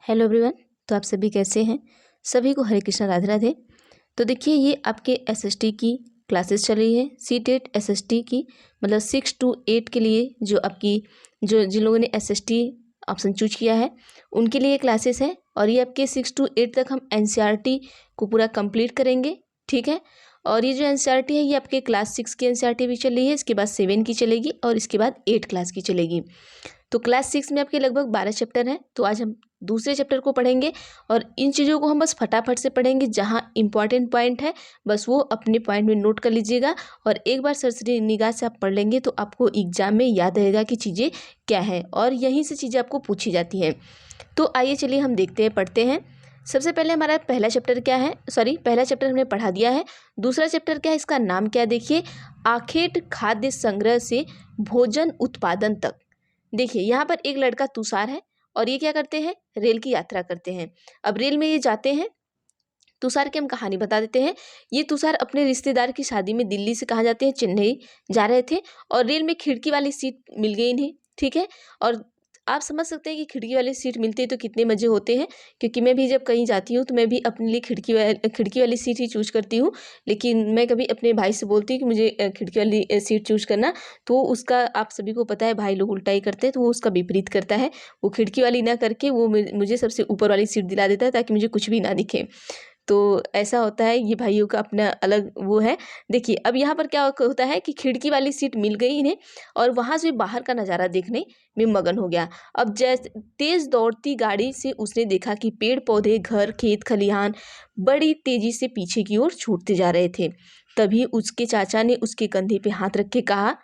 Hello everyone. तो आप सभी कैसे हैं? सभी को हरे कृष्णा राधे राधे। तो देखिए, ये आपके एसएसटी की क्लासेस चल रही है, सीटेट एसएसटी की, मतलब 6 to 8 के लिए जो आपकी जिन लोगों ने एसएसटी ऑप्शन चूज किया है उनके लिए क्लासेस है। और ये आपके 6 to 8 तक हम एनसीईआरटी को पूरा कंप्लीट करेंगे, ठीक है। और ये जो एनसीईआरटी है ये आपके क्लास 6 की एनसीईआरटी भी चल रही है, इसके बाद 7 की चलेगी और इसके बाद 8 क्लास की चलेगी। तो क्लास 6 में आपके लगभग 12 चैप्टर हैं। तो आज हम दूसरे चैप्टर को पढ़ेंगे और इन चीज़ों को हम बस फटाफट से पढ़ेंगे। जहाँ इंपॉर्टेंट पॉइंट है बस वो अपने पॉइंट में नोट कर लीजिएगा और एक बार सरसरी निगाह से आप पढ़ लेंगे तो आपको एग्जाम में याद रहेगा कि चीज़ें क्या हैं और यहीं से चीज़ें आपको पूछी जाती हैं। तो आइए चलिए हम देखते हैं, पढ़ते हैं। सबसे पहले हमारा पहला चैप्टर क्या है, पहला चैप्टर हमने पढ़ा दिया है। दूसरा चैप्टर क्या है, इसका नाम क्या है, देखिए, आखेट खाद्य संग्रह से भोजन उत्पादन तक। देखिए यहाँ पर एक लड़का तुषार है और ये क्या करते हैं, रेल की यात्रा करते हैं। अब रेल में ये जाते हैं, तुषार की हम कहानी बता देते हैं। ये तुषार अपने रिश्तेदार की शादी में दिल्ली से कहाँ जाते हैं, चेन्नई जा रहे थे और रेल में खिड़की वाली सीट मिल गई इन्हें, ठीक है। और आप समझ सकते हैं कि खिड़की वाली सीट मिलती है तो कितने मज़े होते हैं, क्योंकि मैं भी जब कहीं जाती हूँ तो मैं भी अपने लिए खिड़की वाली सीट ही चूज करती हूँ। लेकिन मैं कभी अपने भाई से बोलती हूँ कि मुझे खिड़की वाली सीट चूज करना, तो उसका आप सभी को पता है भाई लोग उल्टा ही करते हैं, तो वो उसका विपरीत करता है। वो खिड़की वाली ना करके वो मुझे सबसे ऊपर वाली सीट दिला देता है ताकि मुझे कुछ भी ना दिखे। तो ऐसा होता है, ये भाइयों का अपना अलग वो है। देखिए अब यहाँ पर क्या होता है कि खिड़की वाली सीट मिल गई इन्हें और वहाँ से बाहर का नज़ारा देखने में मगन हो गया। अब जैसे तेज दौड़ती गाड़ी से उसने देखा कि पेड़ पौधे, घर, खेत खलिहान बड़ी तेजी से पीछे की ओर छूटते जा रहे थे। तभी उसके चाचा ने उसके कंधे पे हाथ रख के कहा,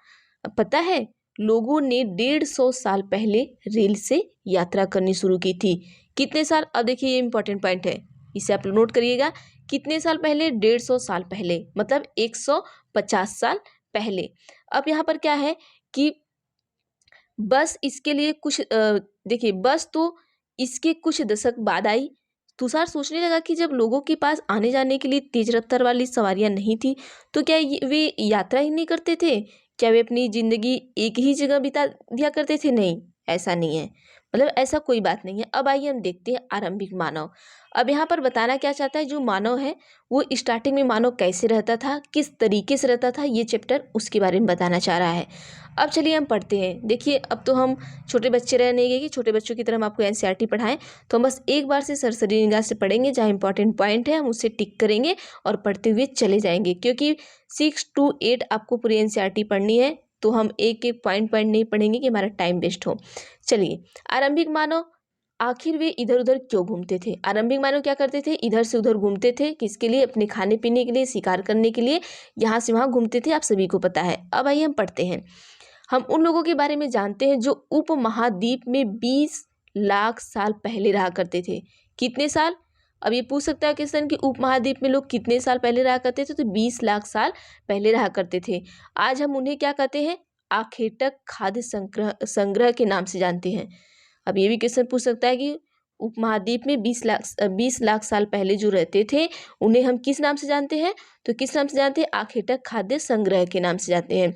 पता है, लोगों ने 150 साल पहले रेल से यात्रा करनी शुरू की थी। कितने साल? अब देखिए ये इंपॉर्टेंट पॉइंट है, इसे आप नोट करिएगा। कितने साल पहले? 150 साल पहले, मतलब 150 साल पहले। अब यहाँ पर क्या है कि बस इसके लिए कुछ देखिए, बस तो इसके कुछ दशक बाद आई। तुषार सोचने लगा कि जब लोगों के पास आने जाने के लिए तेज रफ्तार वाली सवारियां नहीं थी तो क्या वे यात्रा ही नहीं करते थे? क्या वे अपनी जिंदगी एक ही जगह बिता दिया करते थे? नहीं, ऐसा नहीं है, मतलब ऐसा कोई बात नहीं है। अब आइए हम देखते हैं आरंभिक मानव। अब यहाँ पर बताना क्या चाहता है, जो मानव है वो स्टार्टिंग में मानव कैसे रहता था, किस तरीके से रहता था, ये चैप्टर उसके बारे में बताना चाह रहा है। अब चलिए हम पढ़ते हैं। देखिए अब तो हम छोटे बच्चे रह नहीं गए कि छोटे बच्चों की तरह हम आपको एनसीईआरटी पढ़ाएं, तो हम बस एक बार से सरसरी निगाह से पढ़ेंगे। जहाँ इंपॉर्टेंट पॉइंट है हम उसे टिक करेंगे और पढ़ते हुए चले जाएंगे, क्योंकि 6 to 8 आपको पूरी एनसीईआरटी पढ़नी है, तो हम एक एक पॉइंट नहीं पढ़ेंगे कि हमारा टाइम वेस्ट हो। चलिए, आरंभिक मानव, आखिर वे इधर उधर क्यों घूमते थे? आरंभिक मानव क्या करते थे? इधर से उधर घूमते थे। किसके लिए? अपने खाने पीने के लिए, शिकार करने के लिए, यहाँ से वहाँ घूमते थे, आप सभी को पता है। अब आइए हम पढ़ते हैं। हम उन लोगों के बारे में जानते हैं जो उपमहाद्वीप में 20 लाख साल पहले रहा करते थे। कितने साल? अब ये पूछ सकता है क्वेश्चन कि उपमहाद्वीप में लोग कितने साल पहले रहा करते थे, तो 20 लाख साल पहले रहा करते थे। आज हम उन्हें क्या कहते हैं? आखेटक खाद्य संग्रह के नाम से जानते हैं। अब ये भी क्वेश्चन पूछ सकता है कि उपमहाद्वीप में 20 लाख साल पहले जो रहते थे उन्हें हम किस नाम से जानते हैं? तो किस नाम से जानते हैं? आखेटक खाद्य संग्रह के नाम से जानते हैं।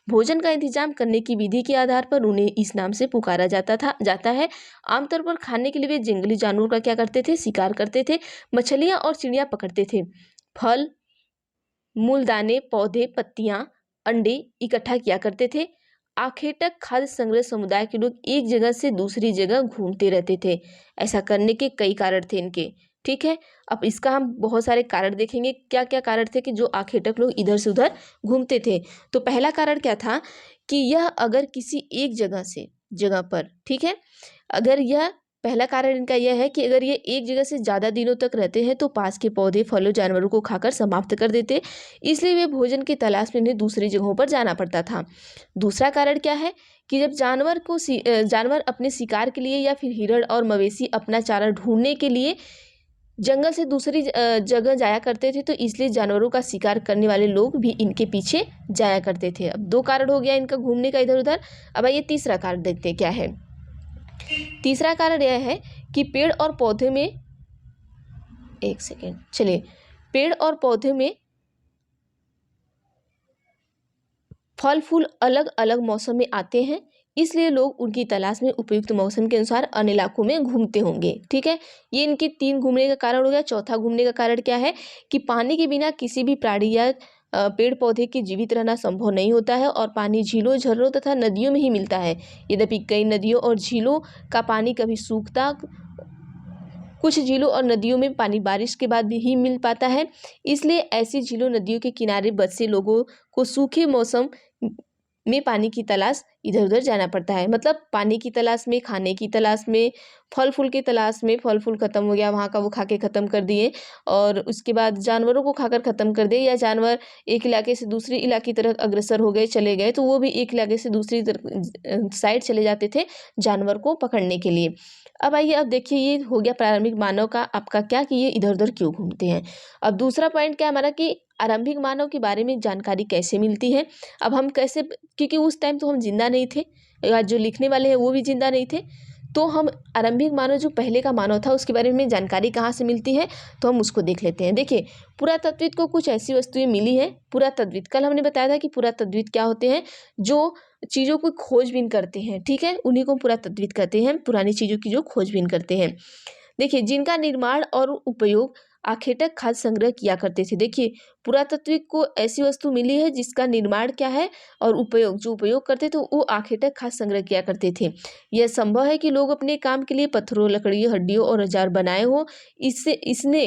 भोजन का इंतजाम करने की विधि के आधार पर उन्हें इस नाम से पुकारा जाता है। आमतौर पर खाने के लिए वे जंगली जानवरों का क्या करते थे? शिकार करते थे। मछलियां और चिड़िया पकड़ते थे। फल, मूल, दाने, पौधे, पत्तियां, अंडे इकट्ठा किया करते थे। आखेटक खाद्य संग्रह समुदाय के लोग एक जगह से दूसरी जगह घूमते रहते थे। ऐसा करने के कई कारण थे इनके, ठीक है। अब इसका हम बहुत सारे कारण देखेंगे, क्या क्या कारण थे कि जो आखेटक लोग इधर से उधर घूमते थे। तो पहला कारण क्या था कि यह अगर किसी एक जगह पर, ठीक है, अगर यह पहला कारण इनका यह है कि अगर ये एक जगह से ज़्यादा दिनों तक रहते हैं तो पास के पौधे, फलों, जानवरों को खाकर समाप्त कर देते, इसलिए वे भोजन की तलाश में उन्हें दूसरी जगहों पर जाना पड़ता था। दूसरा कारण क्या है कि जब जानवर अपने शिकार के लिए या फिर हिरण और मवेशी अपना चारा ढूंढने के लिए जंगल से दूसरी जगह जाया करते थे, तो इसलिए जानवरों का शिकार करने वाले लोग भी इनके पीछे जाया करते थे। अब दो कारण हो गया इनका घूमने का इधर उधर। अब आइए तीसरा कारण देखते हैं क्या है। तीसरा कारण यह है कि पेड़ और पौधे में, एक सेकेंड, चलिए, पेड़ और पौधे में फल फूल अलग अलग मौसम में आते हैं, इसलिए लोग उनकी तलाश में उपयुक्त मौसम के अनुसार अन्य इलाकों में घूमते होंगे। ठीक है, ये इनके 3 घूमने का कारण हो गया। चौथा घूमने का कारण क्या है कि पानी के बिना किसी भी प्राणी या पेड़ पौधे के जीवित रहना संभव नहीं होता है और पानी झीलों, झरनों तथा नदियों में ही मिलता है। यद्यपि कई नदियों और झीलों का पानी कभी सूखता, कुछ झीलों और नदियों में पानी बारिश के बाद भी ही मिल पाता है। इसलिए ऐसी झीलों, नदियों के किनारे बसे लोगों को सूखे मौसम में पानी की तलाश इधर उधर जाना पड़ता है। मतलब पानी की तलाश में, खाने की तलाश में, फल फूल की तलाश में, फल फूल खत्म हो गया वहाँ का, वो खा के ख़त्म कर दिए, और उसके बाद जानवरों को खाकर ख़त्म कर दिए, या जानवर एक इलाके से दूसरी इलाके की तरफ अग्रसर हो गए, चले गए, तो वो भी एक इलाके से दूसरी साइड चले जाते थे जानवर को पकड़ने के लिए। अब आइए, अब देखिए ये हो गया प्रारंभिक मानव का आपका क्या कि ये इधर उधर क्यों घूमते हैं। अब दूसरा पॉइंट क्या हमारा कि आरंभिक मानव के बारे में जानकारी कैसे मिलती है। अब हम कैसे, क्योंकि उस टाइम तो हम जिंदा नहीं थे, या जो लिखने वाले हैं वो भी जिंदा नहीं थे, तो हम आरंभिक मानव जो पहले का मानव था उसके बारे में जानकारी कहाँ से मिलती है, तो हम उसको देख लेते हैं। देखिए, पुरातत्विद को कुछ ऐसी वस्तुएं मिली हैं। पुरातत्विद, कल हमने बताया था कि पुरातत्विद क्या होते हैं, जो चीज़ों को खोजबीन करते हैं। ठीक है, उन्हीं को पुरातत्विद कहते हैं, पुरानी चीज़ों की जो खोजबीन करते हैं। देखिए, जिनका निर्माण और उपयोग आखेटक खाद्य संग्रह किया करते थे। देखिए, पुरातत्विक को ऐसी वस्तु मिली है जिसका निर्माण क्या है और उपयोग, जो उपयोग करते थे वो आखेटक खाद्य संग्रह किया करते थे। यह संभव है कि लोग अपने काम के लिए पत्थरों, लकड़ियों, हड्डियों और औजार बनाए हो। इसने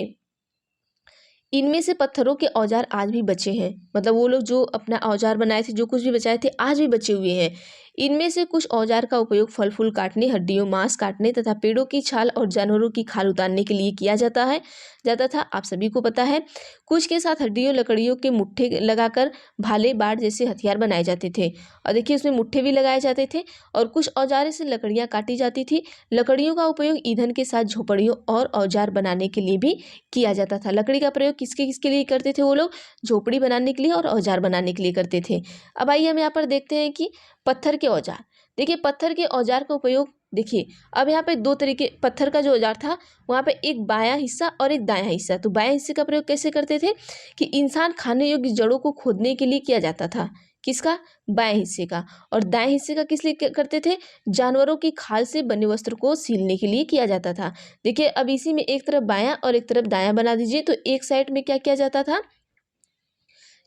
इनमें से पत्थरों के औजार आज भी बचे हैं। मतलब वो लोग जो अपना औजार बनाए थे, जो कुछ भी बचाए थे, आज भी बचे हुए हैं। इनमें से कुछ औजार का उपयोग फल फूल काटने, हड्डियों, मांस काटने तथा पेड़ों की छाल और जानवरों की खाल उतारने के लिए किया जाता था, आप सभी को पता है। कुछ के साथ हड्डियों, लकड़ियों के मुट्ठे लगाकर भाले, बाड़ जैसे हथियार बनाए जाते थे। और देखिए, उसमें मुट्ठे भी लगाए जाते थे, और कुछ औजारों से लकड़ियाँ काटी जाती थी। लकड़ियों का उपयोग ईंधन के साथ झोपड़ियों और औजार बनाने के लिए भी किया जाता था। लकड़ी का प्रयोग किसके किसके लिए करते थे वो लोग? झोपड़ी बनाने के लिए और औजार बनाने के लिए करते थे। अब आइए हम यहाँ पर देखते हैं कि पत्थर के औजार। देखिए, पत्थर के औजार का उपयोग, देखिए अब यहाँ पे दो तरीके, पत्थर का जो औजार था वहाँ पे एक बायां हिस्सा और एक दायां हिस्सा। तो बायां हिस्से का प्रयोग कैसे करते थे कि इंसान खाने योग्य जड़ों को खोदने के लिए किया जाता था। किसका? बाएं हिस्से का। और दाएं हिस्से का किस लिए करते थे? जानवरों की खाल से बने वस्त्र को सीलने के लिए किया जाता था। देखिए, अब इसी में एक तरफ बायां और एक तरफ दायां बना दीजिए, तो एक साइड में क्या किया जाता था?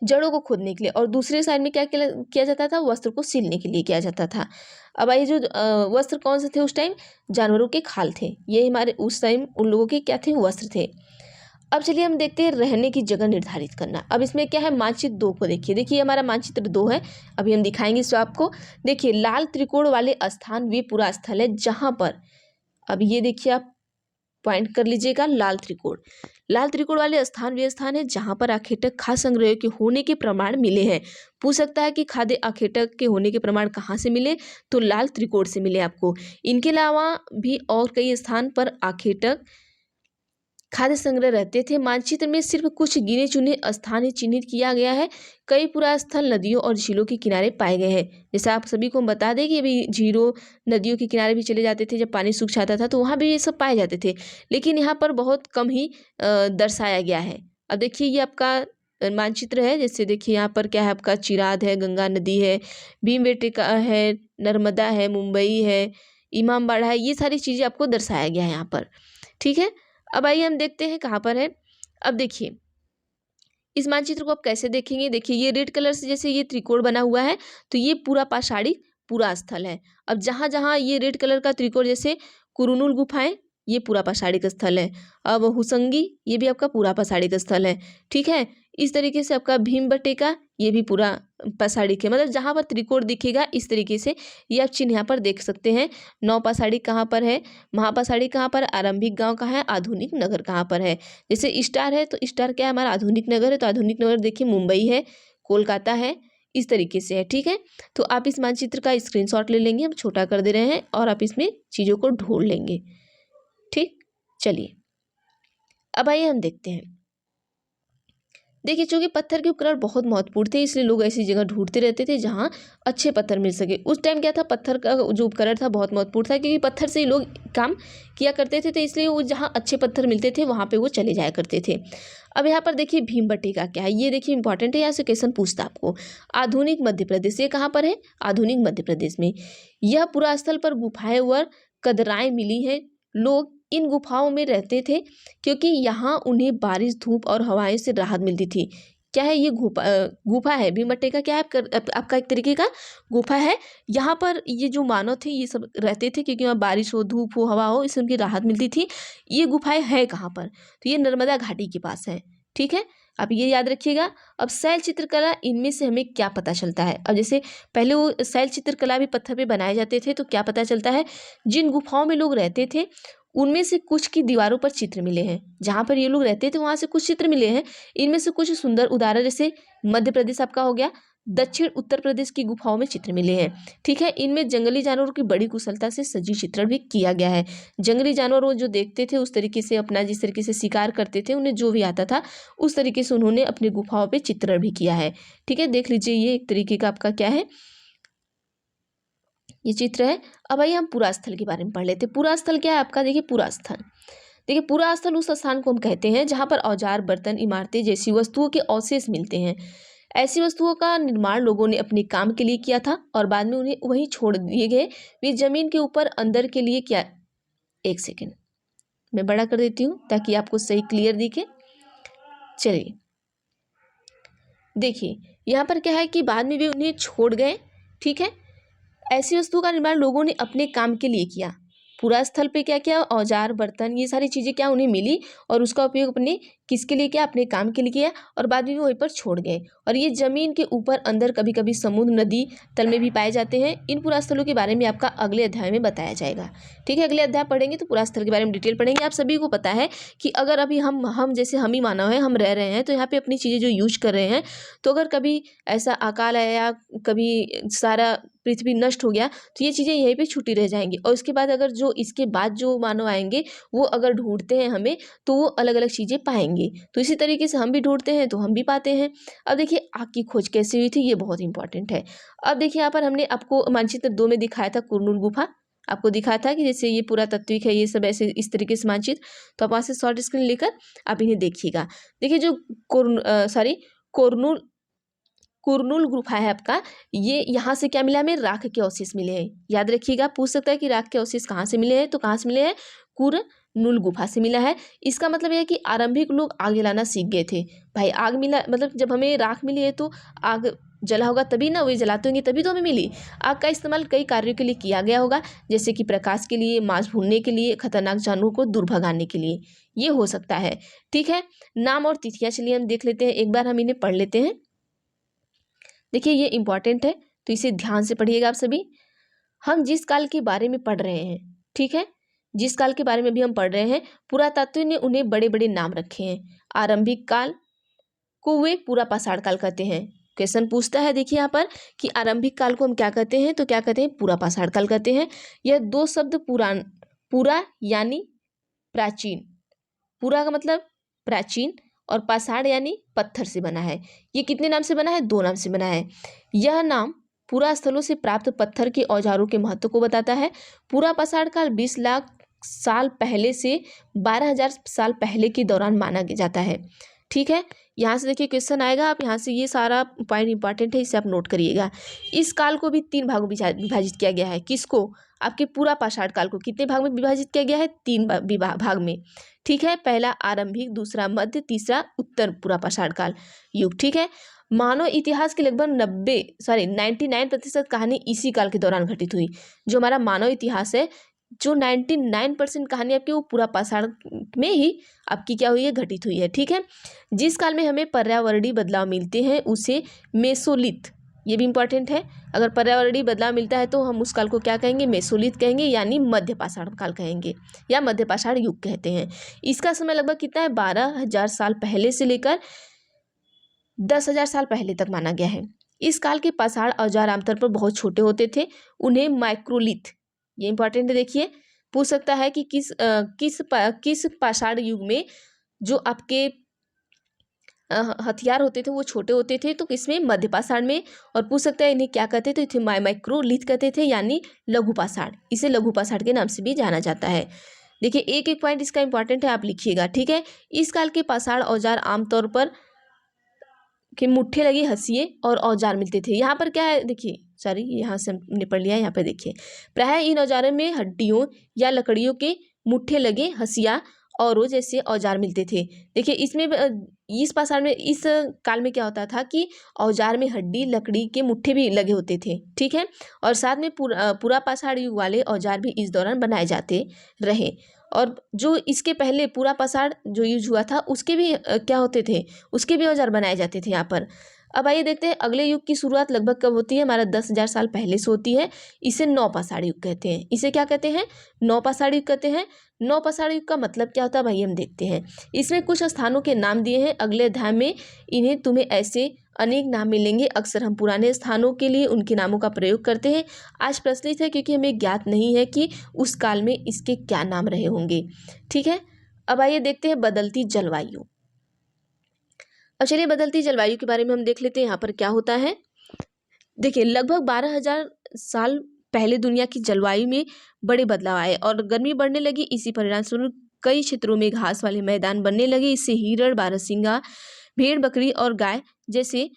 जड़ों को खोदने के लिए, और दूसरे साइड में क्या किया जाता था? वस्त्र को सिलने के लिए किया जाता था। अब आइए, जो वस्त्र कौन से थे उस टाइम? जानवरों के खाल थे। ये हमारे उस टाइम उन लोगों के क्या थे? वस्त्र थे। अब चलिए हम देखते हैं रहने की जगह निर्धारित करना। अब इसमें क्या है? मानचित्र 2 को देखिए। देखिए, हमारा मानचित्र 2 है, अभी हम दिखाएंगे इसको आपको। देखिए, लाल त्रिकोण वाले स्थान वे पूरा स्थल है जहाँ पर, अब ये देखिए आप पॉइंट कर लीजिएगा, लाल त्रिकोण। लाल त्रिकोण वाले स्थान वे स्थान है जहां पर आखेटक खाद्य संग्रह के होने के प्रमाण मिले हैं। पूछ सकता है कि खाद्य आखेटक के होने के प्रमाण कहाँ से मिले, तो लाल त्रिकोण से मिले आपको। इनके अलावा भी और कई स्थान पर आखेटक खाद्य संग्रह रहते थे। मानचित्र में सिर्फ कुछ गिने चुने स्थान ही चिन्हित किया गया है। कई पुरा स्थल नदियों और झीलों के किनारे पाए गए हैं। जैसे आप सभी को हम बता दें कि अभी झीलों, नदियों के किनारे भी चले जाते थे, जब पानी सूख जाता था तो वहाँ भी ये सब पाए जाते थे, लेकिन यहाँ पर बहुत कम ही दर्शाया गया है। अब देखिए, ये आपका मानचित्र है। जैसे देखिए, यहाँ पर क्या है आपका? चिराद है, गंगा नदी है, भीमबेटका है, नर्मदा है, मुंबई है, इमामबाड़ा है, ये सारी चीज़ें आपको दर्शाया गया है यहाँ पर। ठीक है, अब आइए हम देखते हैं कहाँ पर है। अब देखिए, इस मानचित्र को आप कैसे देखेंगे? देखिए, ये रेड कलर से जैसे ये त्रिकोण बना हुआ है, तो ये पूरा पाषाणी पूरा स्थल है। अब जहाँ जहाँ ये रेड कलर का त्रिकोण, जैसे कुरुनुल गुफाएं, ये पूरा पाषाणिक स्थल है। अब हुसंगी, ये भी आपका पूरा पाषाणिक स्थल है। ठीक है, इस तरीके से आपका भीमबेटका, ये भी पूरा पाषाणिक है। मतलब जहाँ पर त्रिकोण दिखेगा इस तरीके से ये आप चिन्ह यहाँ पर देख सकते हैं। नवपाषाणिक कहाँ पर है, महापाषाणिक कहाँ पर, आरंभिक गांव कहाँ है, आधुनिक नगर कहाँ पर है। जैसे स्टार है, तो स्टार क्या है? हमारा आधुनिक नगर है। तो आधुनिक नगर देखिए मुंबई है, कोलकाता है, इस तरीके से है। ठीक है, तो आप इस मानचित्र का स्क्रीनशॉट ले लेंगे, हम छोटा कर दे रहे हैं, और आप इसमें चीज़ों को ढूंढ लेंगे। ठीक, चलिए अब आइए हम देखते हैं। देखिए, चूंकि पत्थर के उपकरण बहुत महत्वपूर्ण थे, इसलिए लोग ऐसी जगह ढूंढते रहते थे जहाँ अच्छे पत्थर मिल सके। उस टाइम क्या था? पत्थर का जो उपकरण था बहुत महत्वपूर्ण था, क्योंकि पत्थर से ही लोग काम किया करते थे, तो इसलिए वो जहाँ अच्छे पत्थर मिलते थे वहाँ पे वो चले जाया करते थे। अब यहाँ पर देखिए भीमबट्टिका क्या है, ये देखिए इंपॉर्टेंट है, यहाँ से क्वेश्चन पूछता आपको। आधुनिक मध्य प्रदेश, ये कहाँ पर है? आधुनिक मध्य प्रदेश में। यह पूरा स्थल पर गुफाएं व कदराएं मिली हैं। लोग इन गुफाओं में रहते थे क्योंकि यहाँ उन्हें बारिश, धूप और हवाएं से राहत मिलती थी। क्या है ये? गुफा है। भीमबट्टिका क्या है? आपका एक तरीके का गुफा है। यहाँ पर ये जो मानव थे ये सब रहते थे क्योंकि वहाँ बारिश हो, धूप हो, हवा हो, इससे उनकी राहत मिलती थी। ये गुफाएं है कहाँ पर? तो ये नर्मदा घाटी के पास है। ठीक है, आप ये याद रखिएगा। अब शैल चित्रकला, इनमें से हमें क्या पता चलता है? अब जैसे पहले वो शैल चित्रकला भी पत्थर पे बनाए जाते थे, तो क्या पता चलता है? जिन गुफाओं में लोग रहते थे उनमें से कुछ की दीवारों पर चित्र मिले हैं। जहाँ पर ये लोग रहते थे वहाँ से कुछ चित्र मिले हैं। इनमें से कुछ सुंदर उदाहरण, जैसे मध्य प्रदेश आपका हो गया, दक्षिण उत्तर प्रदेश की गुफाओं में चित्र मिले हैं। ठीक है, इनमें जंगली जानवरों की बड़ी कुशलता से सजीव चित्रण भी किया गया है। जंगली जानवर वो जो देखते थे उस तरीके से अपना, जिस तरीके से शिकार करते थे, उन्हें जो भी आता था उस तरीके से उन्होंने अपनी गुफाओं पे चित्रण भी किया है। ठीक है, देख लीजिए, ये एक तरीके का आपका क्या है, ये चित्र है। अब आइए हम पूरा स्थल के बारे में पढ़ लेते हैं। पूरा स्थल क्या है आपका? देखिए पूरा स्थल, देखिए पूरा स्थल उस स्थान को हम कहते हैं जहाँ पर औजार, बर्तन, इमारतें जैसी वस्तुओं के अवशेष मिलते हैं। ऐसी वस्तुओं का निर्माण लोगों ने अपने काम के लिए किया था और बाद में उन्हें वहीं छोड़ दिए गए। वे जमीन के ऊपर अंदर के लिए क्या, एक सेकेंड मैं बड़ा कर देती हूँ ताकि आपको सही क्लियर दिखे। चलिए देखिए, यहाँ पर क्या है कि बाद में वे उन्हें छोड़ गए। ठीक है, ऐसी वस्तुओं का निर्माण लोगों ने अपने काम के लिए किया। पूरा स्थल पे क्या क्या, औजार, बर्तन, ये सारी चीज़ें क्या उन्हें मिली और उसका उपयोग अपने किसके लिए किया? अपने काम के लिए किया और बाद में वहीं पर छोड़ गए। और ये जमीन के ऊपर, अंदर, कभी कभी समुद्र, नदी तल में भी पाए जाते हैं। इन पुरा स्थलों के बारे में आपका अगले अध्याय में बताया जाएगा। ठीक है, अगले अध्याय पढ़ेंगे तो पुरा स्थल के बारे में डिटेल पढ़ेंगे। आप सभी को पता है कि अगर अभी हम जैसे हम ही मानव हैं, हम रह रहे हैं, तो यहाँ पे अपनी चीज़ें जो यूज कर रहे हैं, तो अगर कभी ऐसा अकाल आया, कभी सारा पृथ्वी नष्ट हो गया, तो ये चीज़ें यहीं पे छूटी रह जाएंगी। और उसके बाद अगर जो इसके बाद जो मानव आएंगे वो अगर ढूंढते हैं हमें, तो वो अलग अलग चीज़ें पाएंगे। तो इसी तरीके से हम भी ढूंढते हैं तो हम भी पाते हैं। अब देखिए आग की खोज कैसे हुई थी, ये बहुत इंपॉर्टेंट है। अब देखिए यहाँ पर हमने आपको मानचित्र 2 में दिखाया था कुरनूल गुफा, आपको दिखाया था कि जैसे ये पूरा तत्विक है, ये सब ऐसे इस तरीके से मानचित्र। तो आप वहाँ से शॉर्ट स्क्रीन लेकर आप इन्हें देखिएगा। देखिए जो कुरनूल गुफा है आपका, ये यहाँ से क्या मिला हमें? राख के अवशेष मिले हैं। याद रखिएगा, पूछ सकता है कि राख के अवशेष कहाँ से मिले हैं, तो कहाँ से मिले हैं? कुरनूल गुफा से मिला है। इसका मतलब यह है कि आरंभिक लोग आग जलाना सीख गए थे। भाई आग मिला, मतलब जब हमें राख मिली है तो आग जला होगा तभी ना, वही जलाते होंगे तभी तो हमें मिली। आग का इस्तेमाल कई कार्यों के लिए किया गया होगा, जैसे कि प्रकाश के लिए, मांस भूनने के लिए, खतरनाक जानवरों को दूर भगाने के लिए, ये हो सकता है। ठीक है, नाम और तिथियाँ चलिए हम देख लेते हैं, एक बार हम इन्हें पढ़ लेते हैं। देखिए ये इंपॉर्टेंट है तो इसे ध्यान से पढ़िएगा आप सभी। हम जिस काल के बारे में पढ़ रहे हैं, ठीक है, जिस काल के बारे में भी हम पढ़ रहे हैं, पुरातत्व ने उन्हें बड़े बड़े नाम रखे हैं। आरंभिक काल को वे पूरा पाषाण काल कहते हैं। क्वेश्चन पूछता है देखिए यहाँ पर कि आरंभिक काल को हम क्या कहते हैं, तो क्या कहते हैं? पूरा पाषाण काल कहते हैं। यह दो शब्द पूरा यानी प्राचीन, पूरा का मतलब प्राचीन, और पाषाण यानी पत्थर से बना है। ये कितने नाम से बना है? 2 नाम से बना है। यह नाम पूरा स्थलों से प्राप्त पत्थर के औजारों के महत्व को बताता है। पूरा पाषाण काल 20 लाख साल पहले से 12,000 साल पहले के दौरान माना जाता है। ठीक है, यहाँ से देखिए क्वेश्चन आएगा, आप यहाँ से ये सारा पॉइंट इंपॉर्टेंट है, इसे आप नोट करिएगा। इस काल को भी 3 भागों में विभाजित किया गया है। किसको? आपके पूरा पाषाण काल को कितने भाग में विभाजित किया गया है? 3 भाग में। ठीक है, पहला आरंभिक, दूसरा मध्य, तीसरा उत्तर पूरा पाषाण काल युग। ठीक है, मानव इतिहास के लगभग 99% कहानी इसी काल के दौरान घटित हुई। जो हमारा मानव इतिहास है, जो 99% कहानी आपकी वो पूरा पाषाण में ही आपकी क्या हुई है? घटित हुई है। ठीक है, जिस काल में हमें पर्यावरणीय बदलाव मिलते हैं उसे मेसोलिथ, ये भी इंपॉर्टेंट है। अगर पर्यावरणीय बदलाव मिलता है तो हम उस काल को क्या कहेंगे? मेसोलिथ कहेंगे, यानी मध्य पाषाण काल कहेंगे या मध्य पाषाण युग कहते हैं। इसका समय लगभग कितना है? 12,000 साल पहले से लेकर 10,000 साल पहले तक माना गया है। इस काल के पाषाण औजार आमतौर पर बहुत छोटे होते थे, उन्हें माइक्रोलिथ, ये इंपॉर्टेंट है। देखिए पूछ सकता है कि किस पाषाण युग में जो आपके हथियार होते थे वो छोटे होते थे, तो किसमें, मध्य पाषाण में। और पूछ सकता है इन्हें क्या कहते थे, तो माइक्रोलिथ कहते थे, यानी लघु पाषाण। इसे लघु पाषाण के नाम से भी जाना जाता है। देखिए एक एक पॉइंट इसका इंपॉर्टेंट है, आप लिखिएगा, ठीक है। इस काल के पाषाण औजार आमतौर पर कि मुट्ठे लगे हंसिए और औजार मिलते थे। यहाँ पर क्या है, देखिए सॉरी यहाँ से हमने पढ़ लिया, यहाँ पर देखिए, प्रायः इन औजारों में हड्डियों या लकड़ियों के मुट्ठे लगे हंसिया और जैसे औजार मिलते थे। देखिए इसमें इस पाषाण में, इस काल में क्या होता था कि औजार में हड्डी लकड़ी के मुट्ठे भी लगे होते थे, ठीक है। और साथ में पूरा पाषाण युग वाले औजार भी इस दौरान बनाए जाते रहे। और जो इसके पहले पूरा पाषाण जो यूज हुआ था उसके भी क्या होते थे, उसके भी औजार बनाए जाते थे यहाँ पर। अब आइए देखते हैं अगले युग की शुरुआत लगभग कब होती है, हमारा 10,000 साल पहले से होती है। इसे नवपाषाण युग कहते हैं। इसे क्या कहते हैं, नवपाषाण युग कहते हैं। नवपाषाण युग का मतलब क्या होता है भाई, हम देखते हैं। इसमें कुछ स्थानों के नाम दिए हैं अगले अध्याय में, इन्हें तुम्हें ऐसे अनेक नाम मिलेंगे। अक्सर हम पुराने स्थानों के लिए उनके नामों का प्रयोग करते हैं। आज प्रचलित है क्योंकि हमें ज्ञात नहीं है कि उस काल में इसके क्या नाम रहे होंगे, ठीक है। अब आइए देखते हैं बदलती जलवायु। अब चलिए बदलती जलवायु के बारे में हम देख लेते हैं यहाँ पर क्या होता है। देखिए लगभग 12,000 साल पहले दुनिया की जलवायु में बड़े बदलाव आए और गर्मी बढ़ने लगी। इसी परिणाम स्वरूप कई क्षेत्रों में घास वाले मैदान बनने लगे। इससे हिरण, बारहसिंगा, भेड़, बकरी और गाय जैसे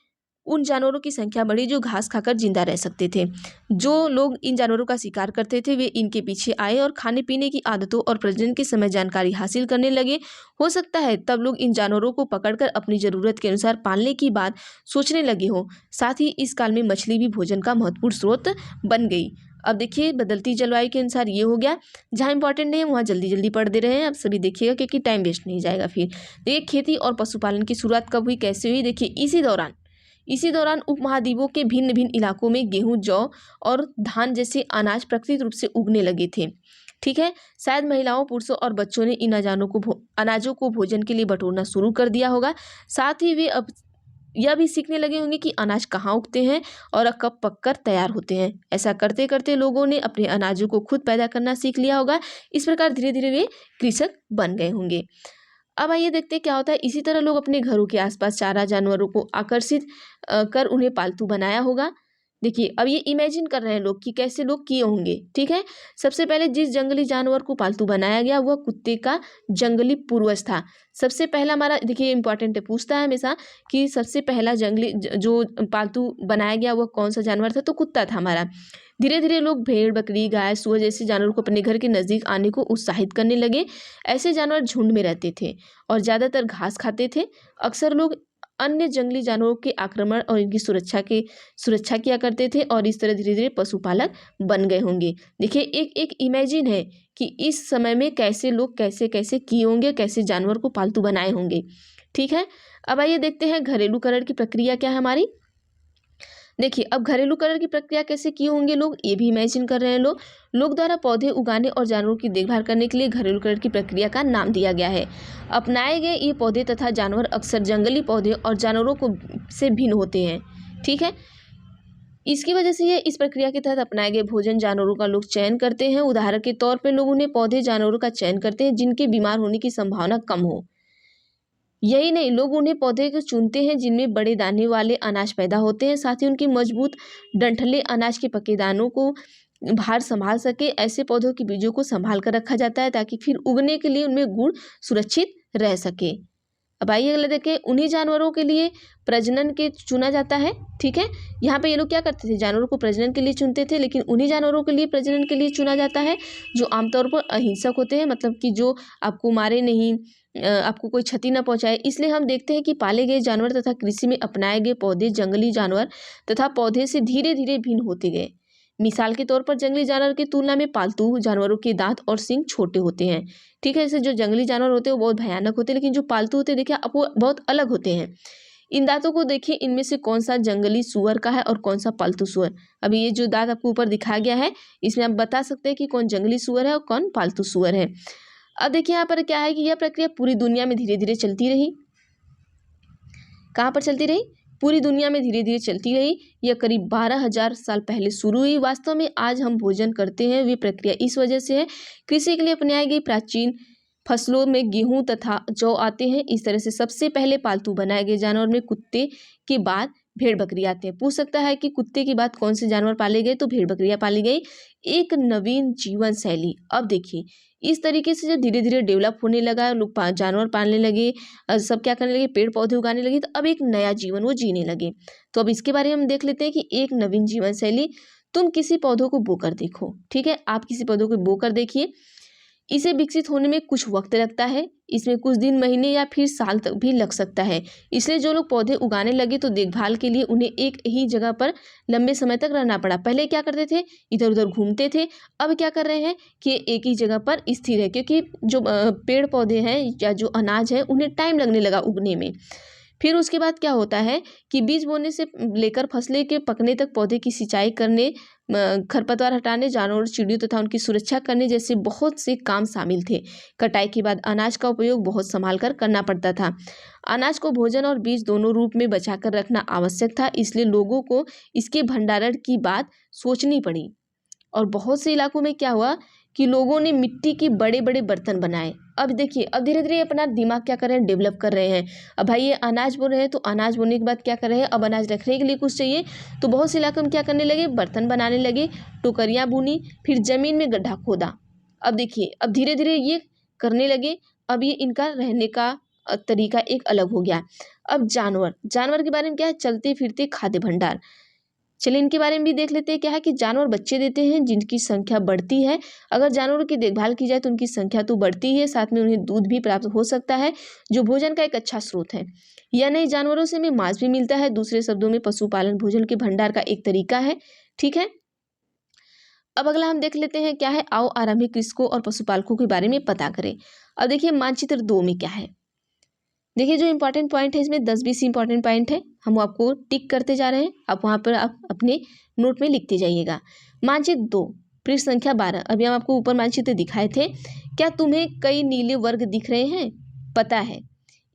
उन जानवरों की संख्या बढ़ी जो घास खाकर जिंदा रह सकते थे। जो लोग इन जानवरों का शिकार करते थे वे इनके पीछे आए और खाने पीने की आदतों और प्रजनन के समय जानकारी हासिल करने लगे। हो सकता है तब लोग इन जानवरों को पकड़कर अपनी जरूरत के अनुसार पालने की बात सोचने लगे हों। साथ ही इस काल में मछली भी भोजन का महत्वपूर्ण स्रोत बन गई। अब देखिए बदलती जलवायु के अनुसार ये हो गया, जहाँ इंपॉर्टेंट नहीं है वहाँ जल्दी जल्दी पढ़ दे रहे हैं, आप सभी देखिएगा क्योंकि टाइम वेस्ट नहीं जाएगा। फिर देखिए खेती और पशुपालन की शुरुआत कब हुई, कैसे हुई। देखिए इसी दौरान उपमहाद्वीपों के भिन्न भिन्न इलाकों में गेहूं, जौ और धान जैसे अनाज प्राकृतिक रूप से उगने लगे थे, ठीक है। शायद महिलाओं, पुरुषों और बच्चों ने इन अनाजों को भोजन के लिए बटोरना शुरू कर दिया होगा। साथ ही वे अब यह भी सीखने लगे होंगे कि अनाज कहाँ उगते हैं और कब पककर तैयार होते हैं। ऐसा करते करते लोगों ने अपने अनाजों को खुद पैदा करना सीख लिया होगा। इस प्रकार धीरे धीरे वे कृषक बन गए होंगे। अब आइए देखते हैं क्या होता है। इसी तरह लोग अपने घरों के आसपास चारा जानवरों को आकर्षित कर उन्हें पालतू बनाया होगा। देखिए अब ये इमेजिन कर रहे हैं लोग कि कैसे लोग किए होंगे, ठीक है। सबसे पहले जिस जंगली जानवर को पालतू बनाया गया वह कुत्ते का जंगली पूर्वज था। सबसे पहला हमारा, देखिए इंपॉर्टेंट है, पूछता है हमेशा कि सबसे पहला जंगली जो पालतू बनाया गया वह कौन सा जानवर था, तो कुत्ता था हमारा। धीरे धीरे लोग भेड़, बकरी, गाय, सुअर जैसे जानवरों को अपने घर के नज़दीक आने को उत्साहित करने लगे। ऐसे जानवर झुंड में रहते थे और ज़्यादातर घास खाते थे। अक्सर लोग अन्य जंगली जानवरों के आक्रमण और इनकी सुरक्षा किया करते थे और इस तरह धीरे धीरे पशुपालक बन गए होंगे। देखिए एक एक इमेजिन है कि इस समय में कैसे लोग कैसे कैसे किए होंगे, कैसे जानवर को पालतू बनाए होंगे, ठीक है। अब आइए देखते हैं घरेलूकरण की प्रक्रिया क्या है हमारी। देखिए अब घरेलूकरण की प्रक्रिया कैसे किए होंगे लोग, ये भी इमेजिन कर रहे हैं लोग द्वारा पौधे उगाने और जानवरों की देखभाल करने के लिए घरेलूकरण की प्रक्रिया का नाम दिया गया है। अपनाए गए ये पौधे तथा जानवर अक्सर जंगली पौधे और जानवरों को से भिन्न होते हैं, ठीक है। इसकी वजह से ये इस प्रक्रिया के तहत अपनाए गए भोजन जानवरों का लोग चयन करते हैं। उदाहरण के तौर पर लोग उन्हें पौधे जानवरों का चयन करते हैं जिनके बीमार होने की संभावना कम हो। यही नहीं, लोग उन्हें पौधे को चुनते हैं जिनमें बड़े दाने वाले अनाज पैदा होते हैं। साथ ही उनकी मजबूत डंठले अनाज के पके दानों को भार संभाल सके। ऐसे पौधों के बीजों को संभाल कर रखा जाता है ताकि फिर उगने के लिए उनमें गुण सुरक्षित रह सके। अब आइए अगला देखें, उन्हीं जानवरों के लिए प्रजनन के चुना जाता है, ठीक है। यहाँ पे ये लोग क्या करते थे, जानवरों को प्रजनन के लिए चुनते थे, लेकिन उन्हीं जानवरों के लिए प्रजनन के लिए चुना जाता है जो आमतौर पर अहिंसक होते हैं, मतलब कि जो आपको मारे नहीं, आपको कोई क्षति न पहुंचाए। इसलिए हम देखते हैं कि पाले गए जानवर तथा कृषि में अपनाए गए पौधे जंगली जानवर तथा पौधे से धीरे धीरे भिन्न होते गए। मिसाल के तौर पर जंगली जानवर की तुलना में पालतू जानवरों के दांत और सींग छोटे होते हैं, ठीक है। जैसे जो जंगली जानवर होते हैं वो बहुत भयानक होते हैं, लेकिन जो पालतू होते हैं देखिए आप वो बहुत अलग होते हैं। इन दांतों को देखिए, इनमें से कौन सा जंगली सुअर का है और कौन सा पालतू सुअर। अभी ये जो दांत आपको ऊपर दिखाया गया है इसमें आप बता सकते हैं कि कौन जंगली सुअर है और कौन पालतू सुअर है। अब देखिए यहाँ पर क्या है कि यह प्रक्रिया पूरी दुनिया में धीरे धीरे चलती रही। कहाँ पर चलती रही, पूरी दुनिया में धीरे धीरे चलती रही। यह करीब 12,000 साल पहले शुरू हुई। वास्तव में आज हम भोजन करते हैं वे प्रक्रिया इस वजह से है कृषि के लिए अपनाई गई प्राचीन फसलों में गेहूं तथा जौ आते हैं। इस तरह से सबसे पहले पालतू बनाए गए जानवर में कुत्ते के बाद भेड़ बकरी आते हैं। पूछ सकता है कि कुत्ते के बाद कौन से जानवर पाले गए, तो भेड़ बकरियां पाली गई। एक नवीन जीवन शैली, अब देखिए इस तरीके से जब धीरे धीरे डेवलप होने लगा, लोग जानवर पालने लगे, सब क्या करने लगे, पेड़ पौधे उगाने लगे, तो अब एक नया जीवन वो जीने लगे। तो अब इसके बारे में हम देख लेते हैं कि एक नवीन जीवन शैली। तुम किसी पौधों को बोकर देखो, ठीक है, आप किसी पौधों को बोकर देखिए। इसे विकसित होने में कुछ वक्त लगता है, इसमें कुछ दिन, महीने या फिर साल तक भी लग सकता है। इसलिए जो लोग पौधे उगाने लगे तो देखभाल के लिए उन्हें एक ही जगह पर लंबे समय तक रहना पड़ा। पहले क्या करते थे, इधर उधर घूमते थे, अब क्या कर रहे हैं कि एक ही जगह पर स्थिर है, क्योंकि जो पेड़ पौधे हैं या जो अनाज है उन्हें टाइम लगने लगा उगने में। फिर उसके बाद क्या होता है कि बीज बोने से लेकर फसलें के पकने तक पौधे की सिंचाई करने, खरपतवार हटाने, जानवरों चिड़ियों तथा उनकी सुरक्षा करने जैसे बहुत से काम शामिल थे। कटाई के बाद अनाज का उपयोग बहुत संभाल कर करना पड़ता था। अनाज को भोजन और बीज दोनों रूप में बचा कर रखना आवश्यक था, इसलिए लोगों को इसके भंडारण की बात सोचनी पड़ी। और बहुत से इलाकों में क्या हुआ कि लोगों ने मिट्टी के बड़े बड़े बर्तन बनाए। अब देखिए, अब धीरे धीरे अपना दिमाग क्या कर रहे हैं, डेवलप कर रहे हैं। अब भाई ये अनाज बो रहे हैं, तो अनाज बोने के बाद क्या कर रहे हैं, अब अनाज रखने के लिए कुछ चाहिए, तो बहुत से इलाकों में क्या करने लगे, बर्तन बनाने लगे, टोकरियाँ बुनी, फिर जमीन में गड्ढा खोदा। अब देखिए, अब धीरे धीरे ये करने लगे। अब ये इनका रहने का तरीका एक अलग हो गया। अब जानवर, जानवर के बारे में क्या है, चलते फिरते खाद्य भंडार। चलिए इनके बारे में भी देख लेते हैं। क्या है कि जानवर बच्चे देते हैं जिनकी संख्या बढ़ती है। अगर जानवरों की देखभाल की जाए तो उनकी संख्या तो बढ़ती है, साथ में उन्हें दूध भी प्राप्त हो सकता है, जो भोजन का एक अच्छा स्रोत है। या नहीं, जानवरों से हमें मांस भी मिलता है। दूसरे शब्दों में पशुपालन भोजन के भंडार का एक तरीका है, ठीक है। अब अगला हम देख लेते हैं क्या है, आओ आरंभिक कृषकों और पशुपालकों के बारे में पता करें। अब देखिए मानचित्र 2 में क्या है, देखिए जो इंपॉर्टेंट पॉइंट है इसमें 10-20 इंपॉर्टेंट पॉइंट है, हम आपको टिक करते जा रहे हैं, आप वहाँ पर आप अपने नोट में लिखते जाइएगा। मानचित्र 2 पृष्ठ संख्या 12। अभी हम आपको ऊपर मानचित्र दिखाए थे। क्या तुम्हें कई नीले वर्ग दिख रहे हैं? पता है,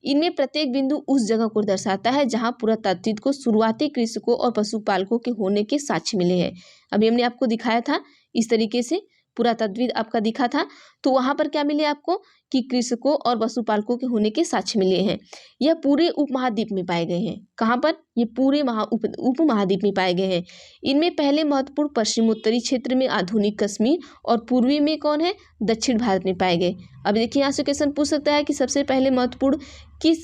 इनमें प्रत्येक बिंदु उस जगह को दर्शाता है जहाँ पुरातात्विक को शुरुआती कृषकों और पशुपालकों के होने के साक्ष्य मिले हैं। अभी हमने आपको दिखाया था इस तरीके से, पुरातत्विक आपका दिखा था, तो वहां पर क्या मिले आपको कि कृषकों और पशुपालकों के होने के साक्ष्य मिले हैं। यह पूरे उपमहाद्वीप में पाए गए हैं। कहाँ पर? ये पूरे उपमहाद्वीप में पाए गए हैं। इनमें पहले महत्वपूर्ण पश्चिमोत्तरी क्षेत्र में आधुनिक कश्मीर और पूर्वी में कौन है, दक्षिण भारत में पाए गए। अब देखिए यहाँ से क्वेश्चन पूछ सकता है कि सबसे पहले महत्वपूर्ण किस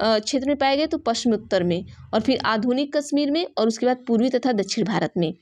क्षेत्र में पाए गए, तो पश्चिमोत्तर में, और फिर आधुनिक कश्मीर में, और उसके बाद पूर्वी तथा दक्षिण भारत में।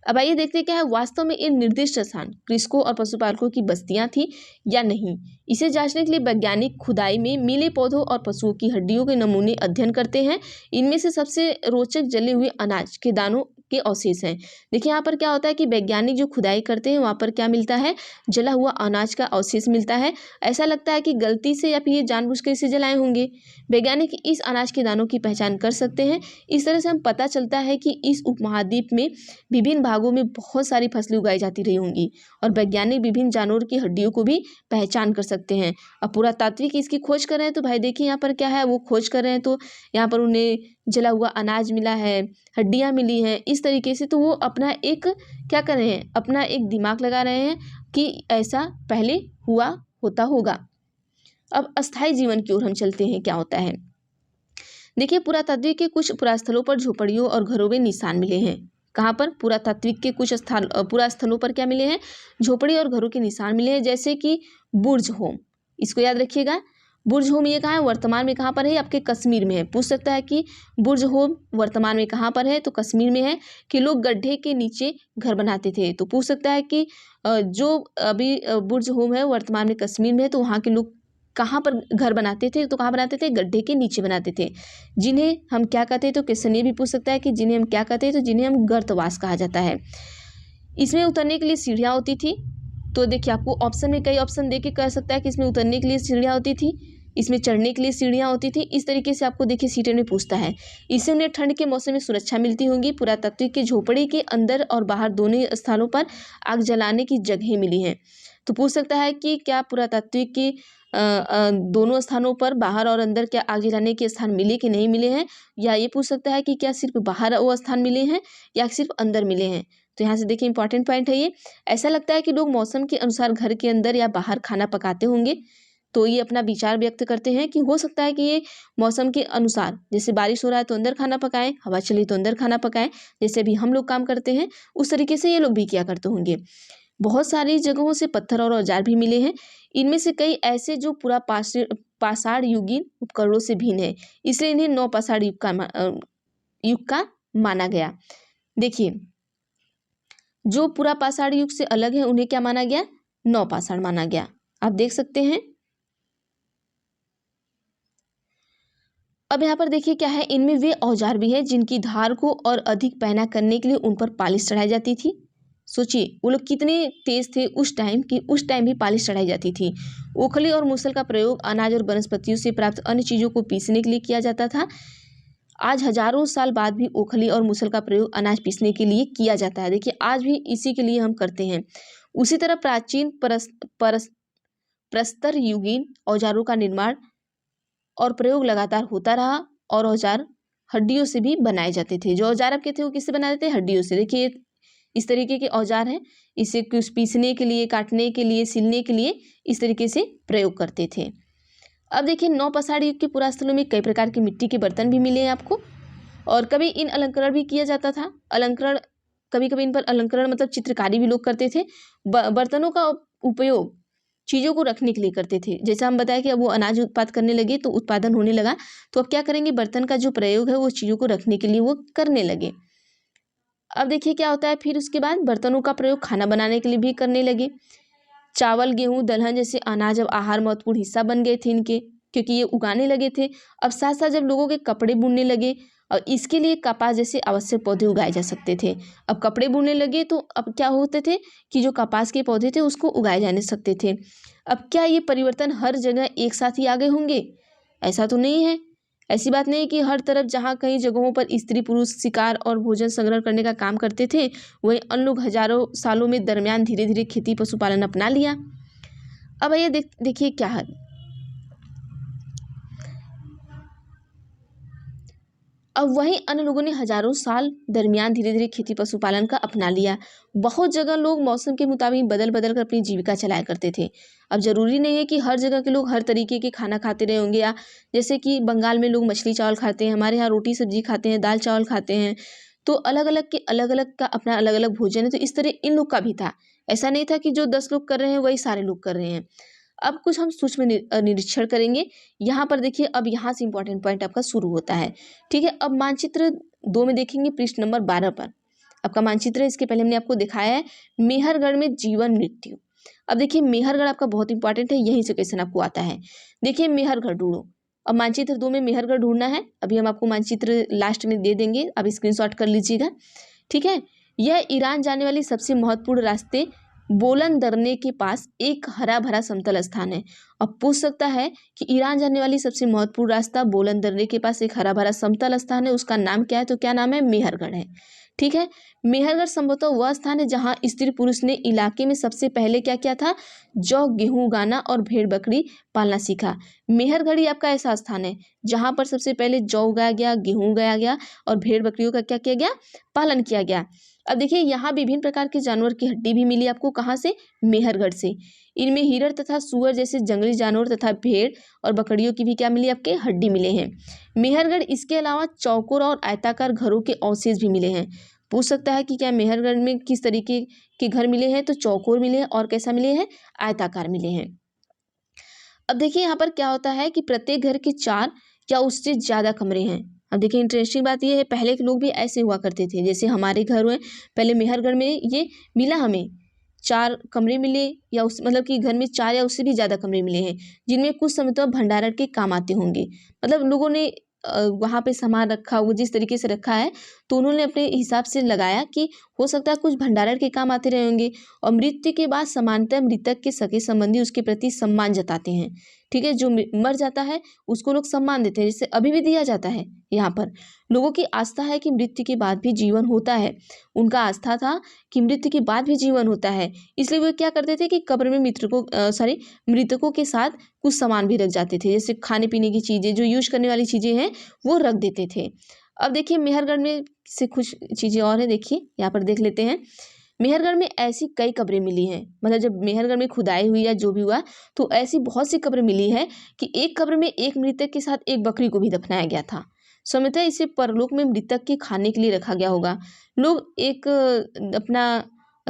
अब आइए देखते हैं क्या है, वास्तव में इन निर्दिष्ट स्थान कृषकों और पशुपालकों की बस्तियां थी या नहीं। इसे जांचने के लिए वैज्ञानिक खुदाई में मिले पौधों और पशुओं की हड्डियों के नमूने अध्ययन करते हैं। इनमें से सबसे रोचक जले हुए अनाज के दानों के अवशेष हैं। देखिए यहाँ पर क्या होता है कि वैज्ञानिक जो खुदाई करते हैं वहाँ पर क्या मिलता है, जला हुआ अनाज का अवशेष मिलता है। ऐसा लगता है कि गलती से या फिर ये जानबूझ कर इसे जलाए होंगे। वैज्ञानिक इस अनाज के दानों की पहचान कर सकते हैं। इस तरह से हम पता चलता है कि इस उपमहाद्वीप में विभिन्न भागों में बहुत सारी फसलें उगाई जाती रही होंगी, और वैज्ञानिक विभिन्न जानवरों की हड्डियों को भी पहचान कर सकते हैं। अब पुरातात्विक इसकी खोज कर रहे हैं, तो भाई देखिए यहाँ पर क्या है, वो खोज कर रहे हैं, तो यहाँ पर उन्हें जला हुआ अनाज मिला है, हड्डियाँ मिली हैं, इस तरीके से। तो वो अपना एक क्या कर रहे हैं, अपना एक दिमाग लगा रहे हैं कि ऐसा पहले हुआ होता होगा। अब अस्थायी जीवन की ओर हम चलते हैं, क्या होता है। देखिए पुरातात्विक के कुछ पुरास्थलों पर झोपड़ियों और घरों में निशान मिले हैं। कहाँ पर? पुरातात्विक के कुछ पुरास्थलों पर क्या मिले हैं, झोपड़ी और घरों के निशान मिले हैं, जैसे कि बुर्ज होम। इसको याद रखिएगा, बुर्ज होम ये कहाँ है, वर्तमान में कहाँ पर है, आपके कश्मीर में है। पूछ सकता है कि बुर्ज होम वर्तमान में कहाँ पर है, तो कश्मीर में है। कि लोग गड्ढे के नीचे घर बनाते थे, तो पूछ सकता है कि जो अभी बुर्ज होम है वर्तमान में कश्मीर में है, तो वहाँ के लोग कहाँ पर घर बनाते थे, तो कहाँ बनाते थे, गड्ढे के नीचे बनाते थे। जिन्हें हम क्या कहते हैं, तो क्वेश्चन ये भी पूछ सकता है कि जिन्हें हम क्या कहते हैं, तो जिन्हें हम गर्तवास कहा जाता है। इसमें उतरने के लिए सीढ़ियाँ होती थी। तो देखिए आपको ऑप्शन में कई ऑप्शन दे के कह सकता है कि इसमें उतरने के लिए सीढ़ियाँ होती थी, इसमें चढ़ने के लिए सीढ़ियाँ होती थी। इस तरीके से आपको देखिए सीटें में पूछता है। इससे उन्हें ठंड के मौसम में सुरक्षा मिलती होंगी। पुरातात्विक के झोपड़ी के अंदर और बाहर दोनों स्थानों पर आग जलाने की जगहें मिली हैं। तो पूछ सकता है कि क्या पुरातात्विक के दोनों स्थानों पर बाहर और अंदर क्या आग जलाने के स्थान मिले कि नहीं मिले हैं, या ये पूछ सकता है कि क्या सिर्फ बाहर वो स्थान मिले हैं या सिर्फ अंदर मिले हैं। तो यहाँ से देखिए इंपॉर्टेंट पॉइंट है ये। ऐसा लगता है कि लोग मौसम के अनुसार घर के अंदर या बाहर खाना पकाते होंगे। तो ये अपना विचार व्यक्त करते हैं कि हो सकता है कि ये मौसम के अनुसार, जैसे बारिश हो रहा है तो अंदर खाना पकाएं, हवा चली तो अंदर खाना पकाएं, जैसे अभी हम लोग काम करते हैं उस तरीके से ये लोग भी किया करते होंगे। बहुत सारी जगहों से पत्थर और औजार भी मिले हैं। इनमें से कई ऐसे जो पूरा पाषाण युगीन उपकरणों से भिन्न है, इसलिए इन्हें नवपाषाण युग का माना गया। देखिए, जो पूरा पाषाण युग से अलग है उन्हें क्या माना गया? नवपाषाण माना गया। आप देख सकते हैं। अब यहाँ पर देखिए क्या है, इनमें वे औजार भी है जिनकी धार को और अधिक पैना करने के लिए उन पर पालिश चढ़ाई जाती थी। सोचिए वो लोग कितने तेज थे उस टाइम कि उस टाइम भी पालिश चढ़ाई जाती थी। ओखली और मूसल का प्रयोग अनाज और वनस्पतियों से प्राप्त अन्य चीजों को पीसने के लिए किया जाता था। आज हजारों साल बाद भी ओखली और मूसल का प्रयोग अनाज पीसने के लिए किया जाता है। देखिए आज भी इसी के लिए हम करते हैं। उसी तरह प्राचीन प्रस्तर युगीन औजारों का निर्माण और प्रयोग लगातार होता रहा और औजार हड्डियों से भी बनाए जाते थे। जो औजार आपके थे वो किससे बनाए जाते थे? हड्डियों से। देखिए इस तरीके के औजार हैं, इसे कुछ पीसने के लिए, काटने के लिए, सिलने के लिए इस तरीके से प्रयोग करते थे। अब देखिए नवपाषाण युग के पुरास्थलों में कई प्रकार के मिट्टी के बर्तन भी मिले हैं आपको, और कभी इन अलंकरण भी किया जाता था। अलंकरण, कभी कभी इन पर अलंकरण मतलब चित्रकारी भी लोग करते थे। बर्तनों का उपयोग चीज़ों को रखने के लिए करते थे। जैसा हम बताया कि अब वो अनाज उत्पाद करने लगे तो उत्पादन होने लगा, तो अब क्या करेंगे, बर्तन का जो प्रयोग है वो चीज़ों को रखने के लिए वो करने लगे। अब देखिए क्या होता है, फिर उसके बाद बर्तनों का प्रयोग खाना बनाने के लिए भी करने लगे। चावल, गेहूं, दलहन जैसे अनाज अब आहार महत्वपूर्ण हिस्सा बन गए थे इनके, क्योंकि ये उगाने लगे थे। अब साथ साथ जब लोगों के कपड़े बुनने लगे और इसके लिए कपास जैसे आवश्यक पौधे उगाए जा सकते थे। अब कपड़े बुनने लगे तो अब क्या होते थे कि जो कपास के पौधे थे उसको उगाए जाने सकते थे। अब क्या ये परिवर्तन हर जगह एक साथ ही आ गए होंगे? ऐसा तो नहीं है। ऐसी बात नहीं है कि हर तरफ जहाँ कई जगहों पर स्त्री पुरुष शिकार और भोजन संग्रह करने का काम करते थे, वहीं अन्य लोग हजारों सालों में दरमियान धीरे धीरे खेती पशुपालन अपना लिया। अब ये देखिए क्या है, अब वहीं अन्य लोगों ने हजारों साल दरमियान धीरे धीरे खेती पशुपालन का अपना लिया। बहुत जगह लोग मौसम के मुताबिक बदल बदल कर अपनी जीविका चलाया करते थे। अब जरूरी नहीं है कि हर जगह के लोग हर तरीके के खाना खाते रहे होंगे, या जैसे कि बंगाल में लोग मछली चावल खाते हैं, हमारे यहाँ रोटी सब्जी खाते हैं, दाल चावल खाते हैं। तो अलग अलग के अलग अलग का अपना अलग अलग भोजन है। तो इस तरह इन लोग का भी था। ऐसा नहीं था कि जो 10 लोग कर रहे हैं वही सारे लोग कर रहे हैं। अब कुछ हम सूक्ष्म निरीक्षण करेंगे। यहाँ पर देखिए, अब यहाँ से इंपॉर्टेंट पॉइंट आपका शुरू होता है। ठीक है, अब मानचित्र 2 में देखेंगे, पृष्ठ नंबर 12 पर आपका मानचित्र है। इसके पहले हमने आपको दिखाया है मेहरगढ़ में जीवन मृत्यु। अब देखिए मेहरगढ़ आपका बहुत इंपॉर्टेंट है, यहीं से क्वेश्चन आपको आता है। देखिए मेहरगढ़ ढूंढो। अब मानचित्र 2 में मेहरगढ़ ढूंढना है। अभी हम आपको मानचित्र लास्ट में दे देंगे, अब स्क्रीनशॉट कर लीजिएगा। ठीक है, यह ईरान जाने वाली सबसे महत्वपूर्ण रास्ते बोलन दर्रे के पास एक हरा भरा समतल स्थान है। अब पूछ सकता है कि ईरान जाने वाली सबसे महत्वपूर्ण रास्ता बोलन दर्रे के पास एक हरा भरा समतल स्थान है, उसका नाम क्या है? तो क्या नाम है? मेहरगढ़ है। ठीक है, मेहरगढ़ संभवतः वह स्थान है जहां स्त्री पुरुष ने इलाके में सबसे पहले क्या किया था? जौ, गेहूं उगाना और भेड़ बकरी पालना सीखा। मेहरगढ़ ही आपका ऐसा स्थान है जहां पर सबसे पहले जौ उगाया गया, गेहूं उगाया गया और भेड़ बकरियों का क्या किया गया? पालन किया गया। अब देखिए यहाँ विभिन्न प्रकार के जानवर की हड्डी भी मिली आपको, कहाँ से? मेहरगढ़ से। इनमें हिरण तथा सुअर जैसे जंगली जानवर तथा भेड़ और बकरियों की भी क्या मिली? आपके हड्डी मिले हैं। मेहरगढ़ इसके अलावा चौकोर और आयताकार घरों के अवशेष भी मिले हैं। पूछ सकता है कि क्या मेहरगढ़ में किस तरीके के घर मिले हैं? तो चौकोर मिले हैं और कैसा मिले हैं? आयताकार मिले हैं। अब देखिए यहाँ पर क्या होता है कि प्रत्येक घर के 4 या उससे ज्यादा कमरे हैं। अब देखिए इंटरेस्टिंग बात यह है, पहले के लोग भी ऐसे हुआ करते थे, जैसे हमारे घर में पहले मेहरगढ़ में ये मिला, हमें 4 कमरे मिले, या उस मतलब कि घर में 4 या उससे भी ज़्यादा कमरे मिले हैं, जिनमें कुछ समय तो भंडारण के काम आते होंगे। मतलब लोगों ने वहाँ पे सामान रखा, वो जिस तरीके से रखा है तो उन्होंने अपने हिसाब से लगाया कि हो सकता है कुछ भंडारण के काम आते रहे होंगे। और मृत्यु के बाद सामान्यतः मृतक के सगे संबंधी उसके प्रति सम्मान जताते हैं। ठीक है, जो मर जाता है उसको लोग सम्मान देते हैं, जिससे अभी भी दिया जाता है। यहाँ पर लोगों की आस्था है कि मृत्यु के बाद भी जीवन होता है। उनका आस्था था कि मृत्यु के बाद भी जीवन होता है, इसलिए वो क्या करते थे कि कब्र में मृतकों के साथ कुछ सामान भी रख जाते थे, जैसे खाने पीने की चीजें, जो यूज करने वाली चीजें हैं वो रख देते थे। अब देखिए मेहरगढ़ में से कुछ चीजें और है, देखिए यहाँ पर देख लेते हैं। मेहरगढ़ में ऐसी कई कब्रें मिली हैं, मतलब जब मेहरगढ़ में खुदाई हुई या जो भी हुआ तो ऐसी बहुत सी कब्रें मिली है कि एक कब्र में एक मृतक के साथ एक बकरी को भी दफनाया गया था। स्वतः इसे परलोक में मृतक के खाने के लिए रखा गया होगा। लोग एक अपना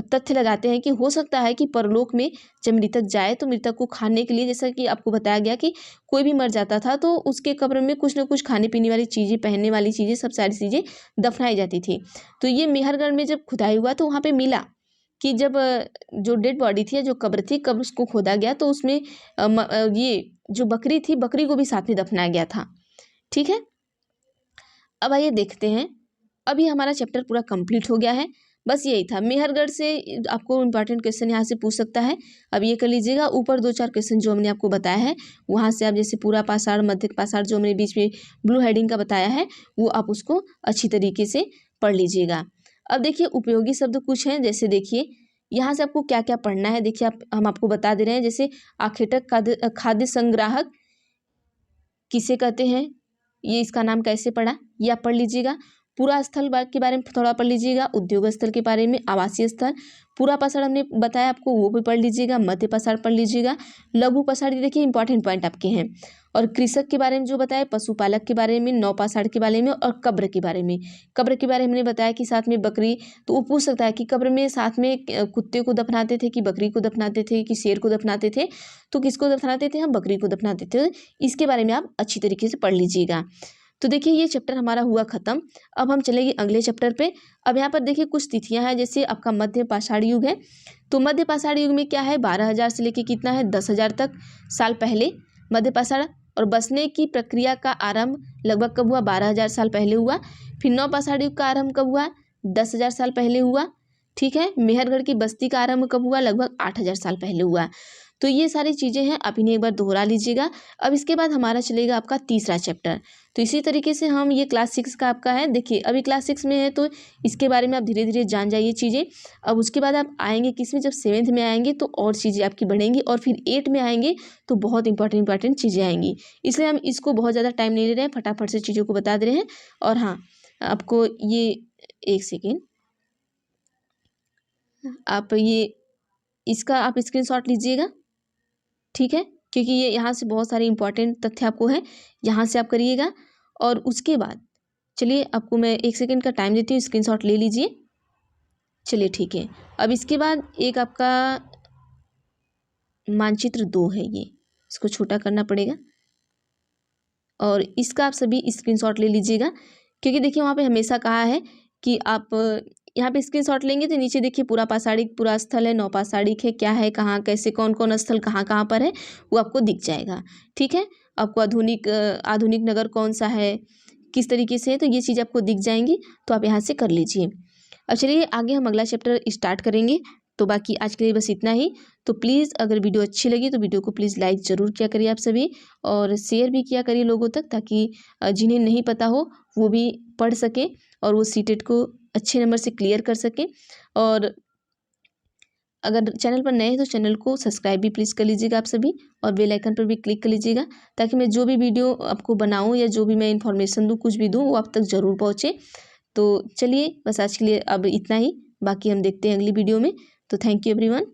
तथ्य लगाते हैं कि हो सकता है कि परलोक में जब मृतक जाए तो मृतक को खाने के लिए, जैसा कि आपको बताया गया कि कोई भी मर जाता था तो उसके कब्र में कुछ ना कुछ खाने पीने वाली चीज़ें, पहनने वाली चीज़ें, सब सारी चीज़ें दफनाई जाती थी। तो ये मेहरगढ़ में जब खुदाई हुआ तो वहाँ पे मिला कि जब जो डेड बॉडी थी या जो कब्र थी, कब्र उसको खोदा गया तो उसमें ये जो बकरी थी, बकरी को भी साथ में दफनाया गया था। ठीक है, अब आइए देखते हैं। अभी हमारा चैप्टर पूरा कंप्लीट हो गया है। बस यही था, मेहरगढ़ से आपको इंपॉर्टेंट क्वेश्चन यहाँ से पूछ सकता है। अब ये कर लीजिएगा, ऊपर 2-4 क्वेश्चन जो हमने आपको बताया है वहाँ से आप जैसे पूरा पाषाण, मध्य पाषाण जो हमने बीच में ब्लू हेडिंग का बताया है वो आप उसको अच्छी तरीके से पढ़ लीजिएगा। अब देखिए उपयोगी शब्द कुछ हैं, जैसे देखिए यहाँ से आपको क्या क्या पढ़ना है। देखिए हम आपको बता दे रहे हैं, जैसे आखेटक खाद्य संग्राहक किसे कहते हैं, ये इसका नाम कैसे पढ़ा ये आप पढ़ लीजिएगा। पूरा स्थल के बारे में थोड़ा पढ़ लीजिएगा, उद्योग स्थल के बारे में, आवासीय स्थल, पूरा पाषाण हमने बताया आपको वो भी पढ़ लीजिएगा, मध्य पाषाण पढ़ लीजिएगा, लघु पाषाण ये देखिए इंपॉर्टेंट पॉइंट आपके हैं, और कृषक के बारे में जो बताया, पशुपालक के बारे में, नौपाषाण के बारे में, और कब्र के बारे में। कब्र के बारे में हमने बताया कि साथ में बकरी, तो वो पूछ सकता है कि कब्र में साथ में कुत्ते को दफनाते थे कि बकरी को दफनाते थे कि शेर को दफनाते थे, तो किसको दफनाते थे, हम बकरी को दफनाते थे। इसके बारे में आप अच्छी तरीके से पढ़ लीजिएगा। तो देखिए ये चैप्टर हमारा हुआ खत्म। अब हम चलेंगे अगले चैप्टर पे। अब यहाँ पर देखिए कुछ तिथियां हैं, जैसे आपका मध्य पाषाण युग है, तो मध्य पाषाण युग में क्या है, 12,000 से लेके कितना है 10,000 तक साल पहले मध्य पाषाण, और बसने की प्रक्रिया का आरंभ लगभग कब हुआ, 12,000 साल पहले हुआ। फिर नव पाषाण युग का आरंभ कब हुआ, 10,000 साल पहले हुआ। ठीक है, मेहरगढ़ की बस्ती का आरंभ कब हुआ, लगभग 8,000 साल पहले हुआ। तो ये सारी चीज़ें हैं, आप इन्हें एक बार दोहरा लीजिएगा। अब इसके बाद हमारा चलेगा आपका तीसरा चैप्टर। तो इसी तरीके से हम ये क्लास 6 का आपका है, देखिए अभी क्लास 6 में है तो इसके बारे में आप धीरे धीरे जान जाइए चीज़ें। अब उसके बाद आप आएंगे किस में, जब 7th में आएंगे तो और चीज़ें आपकी बढ़ेंगी, और फिर 8 में आएंगे तो बहुत इंपॉर्टेंट चीज़ें आएंगी। इसलिए हम इसको बहुत ज़्यादा टाइम नहीं ले रहे हैं, फटाफट से चीज़ों को बता दे रहे हैं। और हाँ, आपको ये 1 सेकेंड, आप ये इसका आप स्क्रीनशॉट लीजिएगा, ठीक है, क्योंकि ये यहाँ से बहुत सारे इंपॉर्टेंट तथ्य आपको है, यहाँ से आप करिएगा। और उसके बाद चलिए आपको मैं 1 सेकेंड का टाइम देती हूँ, स्क्रीनशॉट ले लीजिए। चलिए ठीक है, अब इसके बाद एक आपका मानचित्र 2 है, ये इसको छोटा करना पड़ेगा, और इसका आप सभी स्क्रीनशॉट ले लीजिएगा, क्योंकि देखिए वहाँ पे हमेशा कहा है कि आप यहाँ पे स्क्रीनशॉट लेंगे तो नीचे देखिए पूरा पाषाणिक, पूरा स्थल है, नौपाषाणिक है, क्या है, कहाँ कैसे, कौन कौन स्थल कहाँ कहाँ पर है वो आपको दिख जाएगा। ठीक है, आपको आधुनिक नगर कौन सा है, किस तरीके से है, तो ये चीज़ आपको दिख जाएंगी, तो आप यहाँ से कर लीजिए। अब चलिए आगे हम अगला चैप्टर स्टार्ट करेंगे। तो बाकी आज के लिए बस इतना ही। तो प्लीज़ अगर वीडियो अच्छी लगी तो वीडियो को प्लीज़ लाइक ज़रूर किया करिए आप सभी, और शेयर भी किया करिए लोगों तक, ताकि जिन्हें नहीं पता हो वो भी पढ़ सकें और वो सीटेट को अच्छे नंबर से क्लियर कर सकें। और अगर चैनल पर नए हैं तो चैनल को सब्सक्राइब भी प्लीज़ कर लीजिएगा आप सभी, और बेल आइकन पर भी क्लिक कर लीजिएगा, ताकि मैं जो भी वीडियो आपको बनाऊँ या जो भी मैं इन्फॉर्मेशन दूँ, कुछ भी दूँ, वो आप तक ज़रूर पहुँचे। तो चलिए बस आज के लिए अब इतना ही, बाकी हम देखते हैं अगली वीडियो में। तो थैंक यू एवरीवन।